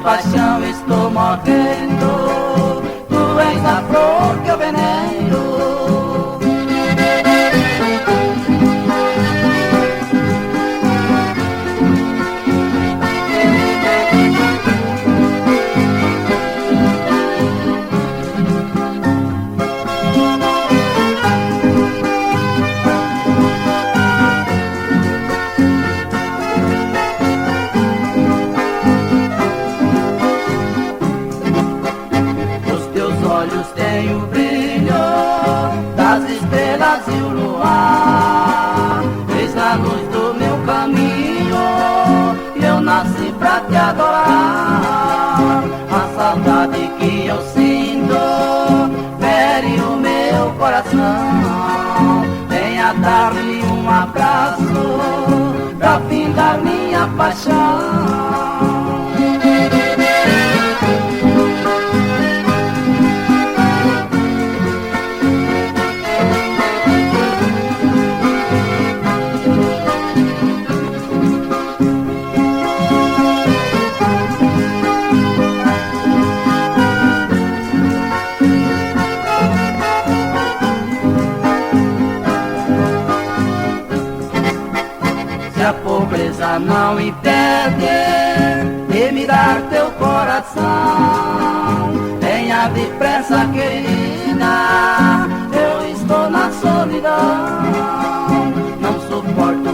paixão estou morrendo. Tu és a flor que eu venero. Olhos têm o brilho das estrelas e o luar. Eis a luz do meu caminho e eu nasci pra te adorar. A saudade que eu sinto fere o meu coração. Venha dar-me um abraço pra findar minha paixão. Se a pobreza não impede de me dar teu coração, venha depressa, querida, eu estou na solidão. Não suporto